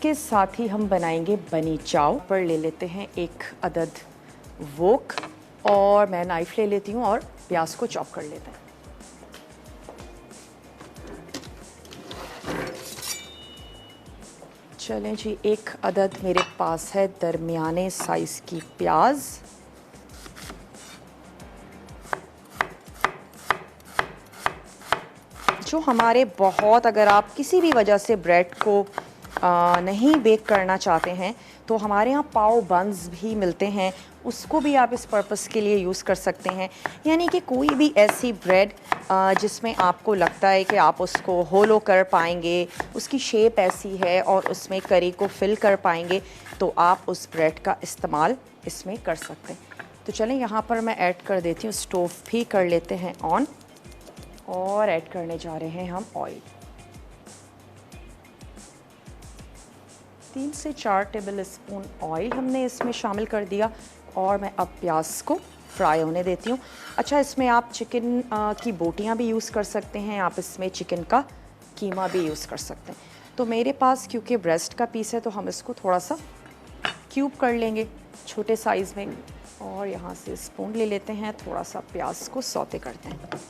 के साथ ही हम बनाएंगे बनी चाव। पर ले लेते हैं एक अदद वोक और मैं नाइफ ले लेती हूँ और प्याज को चॉप कर लेते हैं। चलें जी, एक अदद मेरे पास है दरमियाने साइज़ की प्याज। जो हमारे बहुत, अगर आप किसी भी वजह से ब्रेड को नहीं बेक करना चाहते हैं तो हमारे यहाँ पाव बन्स भी मिलते हैं, उसको भी आप इस पर्पस के लिए यूज़ कर सकते हैं। यानी कि कोई भी ऐसी ब्रेड जिसमें आपको लगता है कि आप उसको होलो कर पाएंगे, उसकी शेप ऐसी है और उसमें करी को फिल कर पाएंगे, तो आप उस ब्रेड का इस्तेमाल इसमें कर सकते हैं। तो चलें, यहाँ पर मैं ऐड कर देती हूँ, स्टोव भी कर लेते हैं ऑन और ऐड करने जा रहे हैं हम ऑयल। 3 से 4 टेबल स्पून ऑयल हमने इसमें शामिल कर दिया और मैं अब प्याज को फ्राई होने देती हूँ। अच्छा, इसमें आप चिकन की बोटियाँ भी यूज़ कर सकते हैं, आप इसमें चिकन का कीमा भी यूज़ कर सकते हैं। तो मेरे पास क्योंकि ब्रेस्ट का पीस है तो हम इसको थोड़ा सा क्यूब कर लेंगे छोटे साइज़ में, और यहाँ से स्पून ले लेते हैं, थोड़ा सा प्याज को सौते करते हैं।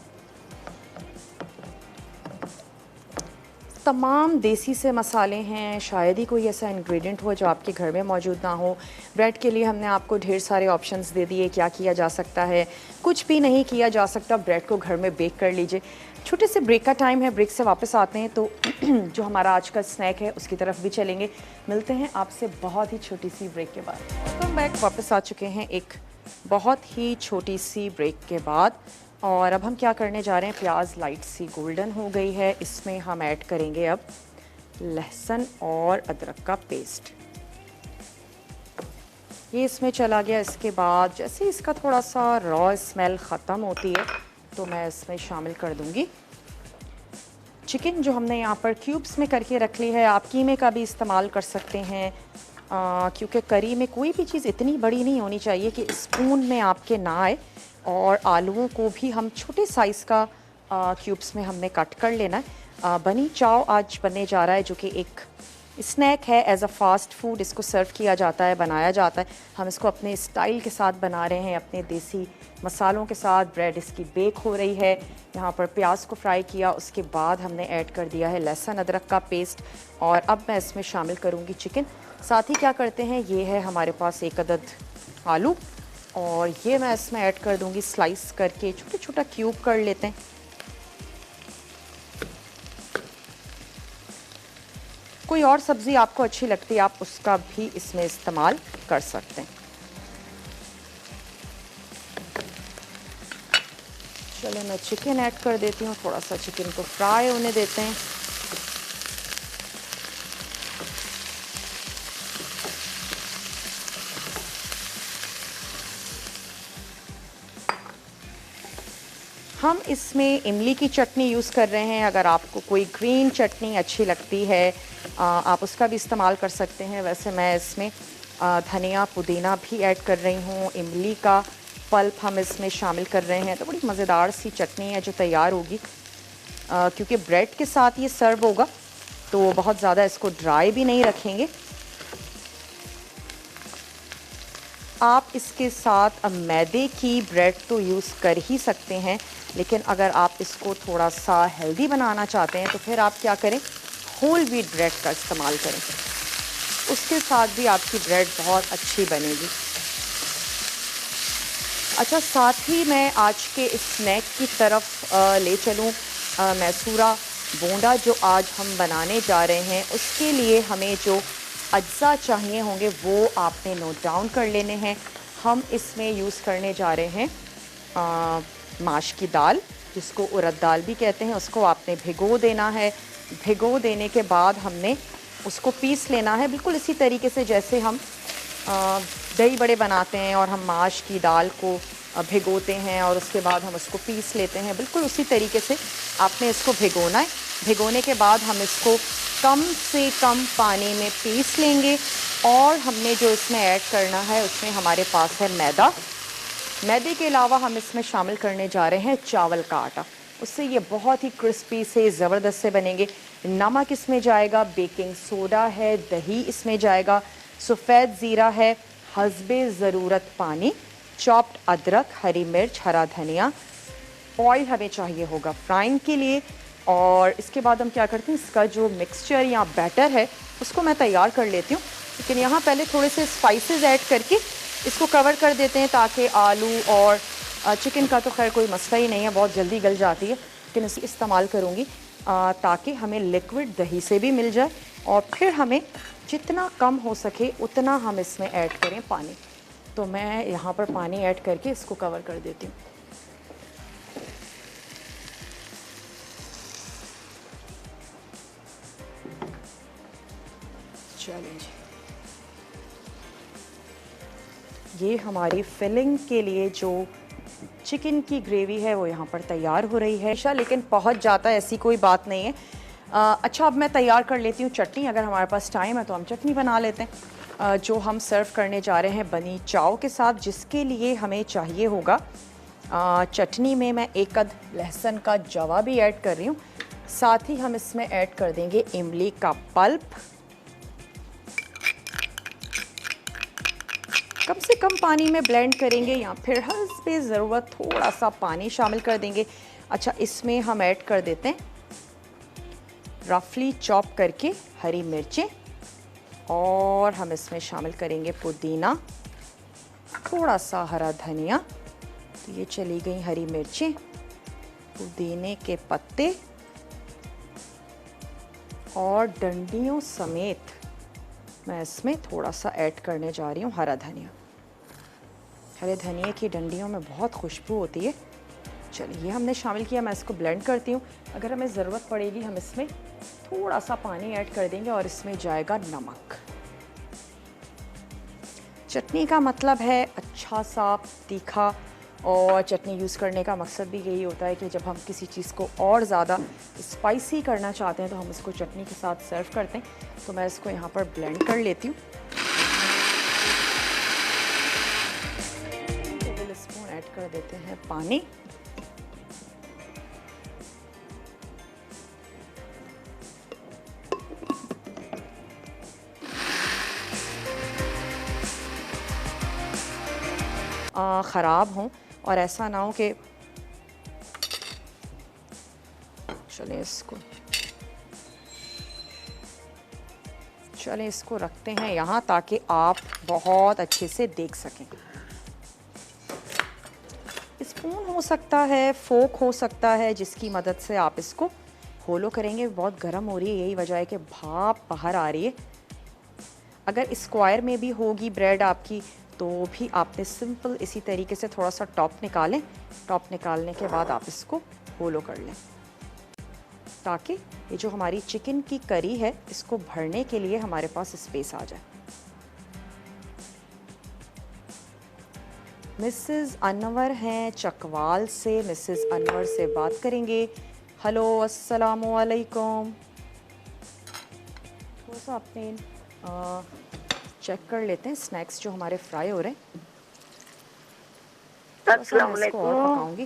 तमाम देसी से मसाले हैं, शायद ही कोई ऐसा इंग्रेडिएंट हो जो आपके घर में मौजूद ना हो। ब्रेड के लिए हमने आपको ढेर सारे ऑप्शंस दे दिए, क्या किया जा सकता है, कुछ भी नहीं किया जा सकता, ब्रेड को घर में बेक कर लीजिए। छोटे से ब्रेक का टाइम है, ब्रेक से वापस आते हैं तो जो हमारा आज का स्नैक है उसकी तरफ भी चलेंगे। मिलते हैं आपसे बहुत ही छोटी सी ब्रेक के बाद। वेलकम बैक, वापस आ चुके हैं एक बहुत ही छोटी सी ब्रेक के बाद। और अब हम क्या करने जा रहे हैं, प्याज लाइट सी गोल्डन हो गई है, इसमें हम ऐड करेंगे अब लहसुन और अदरक का पेस्ट। ये इसमें चला गया। इसके बाद जैसे इसका थोड़ा सा रॉ स्मेल ख़त्म होती है तो मैं इसमें शामिल कर दूंगी चिकन, जो हमने यहाँ पर क्यूब्स में करके रख ली है। आप कीमे का भी इस्तेमाल कर सकते हैं, क्योंकि करी में कोई भी चीज़ इतनी बड़ी नहीं होनी चाहिए कि स्पून में आपके ना आए। और आलूओं को भी हम छोटे साइज़ का क्यूब्स में हमने कट कर लेना है। बनी चाव आज बनने जा रहा है, जो कि एक स्नैक है, एज अ फास्ट फूड इसको सर्व किया जाता है, बनाया जाता है। हम इसको अपने स्टाइल के साथ बना रहे हैं, अपने देसी मसालों के साथ। ब्रेड इसकी बेक हो रही है। यहाँ पर प्याज को फ्राई किया, उसके बाद हमने ऐड कर दिया है लहसुन अदरक का पेस्ट, और अब मैं इसमें शामिल करूँगी चिकन। साथ ही क्या करते हैं, ये है हमारे पास एक अदद आलू, और ये मैं इसमें ऐड कर दूंगी स्लाइस करके, छोटा छोटा क्यूब कर लेते हैं। कोई और सब्ज़ी आपको अच्छी लगती है आप उसका भी इसमें इस्तेमाल कर सकते हैं। चलो, मैं चिकन ऐड कर देती हूँ, थोड़ा सा चिकन को फ्राई होने देते हैं। हम इसमें इमली की चटनी यूज़ कर रहे हैं। अगर आपको कोई ग्रीन चटनी अच्छी लगती है आप उसका भी इस्तेमाल कर सकते हैं। वैसे मैं इसमें धनिया पुदीना भी ऐड कर रही हूँ, इमली का पल्प हम इसमें शामिल कर रहे हैं। तो बड़ी मज़ेदार सी चटनी है जो तैयार होगी, क्योंकि ब्रेड के साथ ये सर्व होगा तो बहुत ज़्यादा इसको ड्राई भी नहीं रखेंगे। आप इसके साथ मैदे की ब्रेड तो यूज़ कर ही सकते हैं, लेकिन अगर आप इसको थोड़ा सा हेल्दी बनाना चाहते हैं तो फिर आप क्या करें, होल व्हीट ब्रेड का इस्तेमाल करें, उसके साथ भी आपकी ब्रेड बहुत अच्छी बनेगी। अच्छा, साथ ही मैं आज के इस स्नैक की तरफ ले चलूँ मैसूरा बोंडा, जो आज हम बनाने जा रहे हैं। उसके लिए हमें जो अज्जा चाहिए होंगे वो आपने नोट डाउन कर लेने हैं। हम इसमें यूज़ करने जा रहे हैं माश की दाल, जिसको उड़द दाल भी कहते हैं। उसको आपने भिगो देना है। भिगो देने के बाद हमने उसको पीस लेना है, बिल्कुल इसी तरीके से जैसे हम दही बड़े बनाते हैं और हम माश की दाल को भिगोते हैं और उसके बाद हम उसको पीस लेते हैं, बिल्कुल उसी तरीके से आपने इसको भिगोना है। भिगोने के बाद हम इसको कम से कम पानी में पीस लेंगे, और हमने जो इसमें ऐड करना है उसमें हमारे पास है मैदा। मैदे के अलावा हम इसमें शामिल करने जा रहे हैं चावल का आटा। उससे ये बहुत ही क्रिस्पी से ज़बरदस्त से बनेंगे। नमक इसमें जाएगा, बेकिंग सोडा है, दही इसमें जाएगा, सफ़ेद ज़ीरा है, हस्बे ज़रूरत पानी, चॉप्ड अदरक, हरी मिर्च, हरा धनिया, ऑयल हमें चाहिए होगा फ्राइंग के लिए। और इसके बाद हम क्या करते हैं, इसका जो मिक्सचर या बैटर है उसको मैं तैयार कर लेती हूँ। लेकिन यहाँ पहले थोड़े से स्पाइसेस ऐड करके इसको कवर कर देते हैं ताकि आलू और चिकन का तो खैर कोई मसला ही नहीं है, बहुत जल्दी गल जाती है, लेकिन इसे इस्तेमाल करूँगी ताकि हमें लिक्विड दही से भी मिल जाए। और फिर हमें जितना कम हो सके उतना हम इसमें ऐड करें पानी। तो मैं यहाँ पर पानी ऐड करके इसको कवर कर देती हूँ। चलें जी, ये हमारी फिलिंग के लिए जो चिकन की ग्रेवी है वो यहाँ पर तैयार हो रही है। लेकिन पहुँच जाता है, ऐसी कोई बात नहीं है। अच्छा, अब मैं तैयार कर लेती हूँ चटनी। अगर हमारे पास टाइम है तो हम चटनी बना लेते हैं जो हम सर्व करने जा रहे हैं बनी चाव के साथ, जिसके लिए हमें चाहिए होगा चटनी में मैं एक अद लहसुन का जवा भी ऐड कर रही हूँ। साथ ही हम इसमें ऐड कर देंगे इमली का पल्प। कम से कम पानी में ब्लेंड करेंगे या फिर हस्बे ज़रूरत थोड़ा सा पानी शामिल कर देंगे। अच्छा, इसमें हम ऐड कर देते हैं रफली चॉप करके हरी मिर्चें, और हम इसमें शामिल करेंगे पुदीना, थोड़ा सा हरा धनिया। तो ये चली गई हरी मिर्चें, पुदीने के पत्ते, और डंडियों समेत मैं इसमें थोड़ा सा ऐड करने जा रही हूँ हरा धनिया। हरे धनिए की डंडियों में बहुत खुशबू होती है। चलिए, ये हमने शामिल किया, मैं इसको ब्लेंड करती हूँ। अगर हमें ज़रूरत पड़ेगी हम इसमें थोड़ा सा पानी ऐड कर देंगे और इसमें जाएगा नमक। चटनी का मतलब है अच्छा सा तीखा, और चटनी यूज़ करने का मकसद भी यही होता है कि जब हम किसी चीज़ को और ज़्यादा स्पाइसी करना चाहते हैं तो हम इसको चटनी के साथ सर्व करते हैं। तो मैं इसको यहाँ पर ब्लेंड कर लेती हूँ। टेबल स्पून ऐड कर देते हैं पानी। ख़राब हों और ऐसा ना हो कि, चलें इसको रखते हैं यहाँ ताकि आप बहुत अच्छे से देख सकें। स्पून हो सकता है, फोक हो सकता है, जिसकी मदद से आप इसको होलो करेंगे। बहुत गर्म हो रही है, यही वजह है कि भाप बाहर आ रही है। अगर स्क्वायर में भी होगी ब्रेड आपकी तो भी आपने सिंपल इसी तरीके से थोड़ा सा टॉप निकालें। टॉप निकालने के बाद आप इसको होलो कर लें ताकि ये जो हमारी चिकन की करी है इसको भरने के लिए हमारे पास स्पेस आ जाए। मिसेस अनवर हैं चकवाल से, मिसेस अनवर से बात करेंगे। हेलो, अस्सलामु अलैकुम। थोड़ा सा आपने चेक कर लेते हैं स्नैक्स जो हमारे फ्राई हो रहे हैं। अस्सलाम इसको और पकाऊंगी।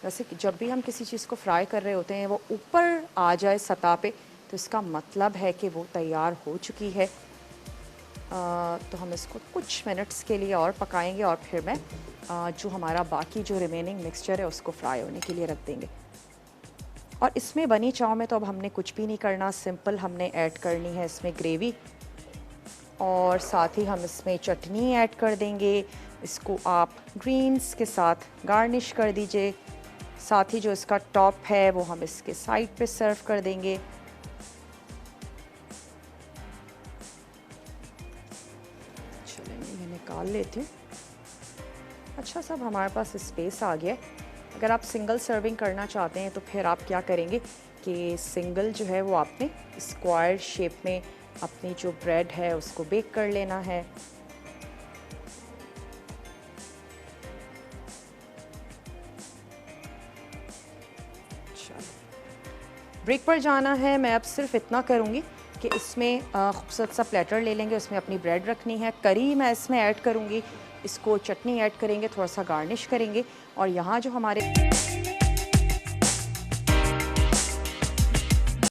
वैसे जब भी हम किसी चीज़ को फ्राई कर रहे होते हैं वो ऊपर आ जाए सतह पे तो इसका मतलब है कि वो तैयार हो चुकी है। तो हम इसको कुछ मिनट्स के लिए और पकाएंगे और फिर मैं जो हमारा बाकी जो रिमेनिंग मिक्सचर है उसको फ्राई होने के लिए रख देंगे। और इसमें बनी चाव में तो अब हमने कुछ भी नहीं करना, सिंपल हमने ऐड करनी है इसमें ग्रेवी, और साथ ही हम इसमें चटनी ऐड कर देंगे। इसको आप ग्रीन्स के साथ गार्निश कर दीजिए। साथ ही जो इसका टॉप है वो हम इसके साइड पे सर्व कर देंगे। चलिए, मैं निकाल लेती हूँ। अच्छा, सब हमारे पास स्पेस आ गया है। अगर आप सिंगल सर्विंग करना चाहते हैं तो फिर आप क्या करेंगे कि सिंगल जो है वो आपने स्क्वायर शेप में अपनी जो ब्रेड है उसको बेक कर लेना है। ब्रेक पर जाना है, मैं अब सिर्फ इतना करूँगी कि इसमें खूबसूरत सा प्लेटर ले लेंगे, उसमें अपनी ब्रेड रखनी है, करी मैं इसमें ऐड करूँगी, इसको चटनी ऐड करेंगे, थोड़ा सा गार्निश करेंगे, और यहाँ जो हमारे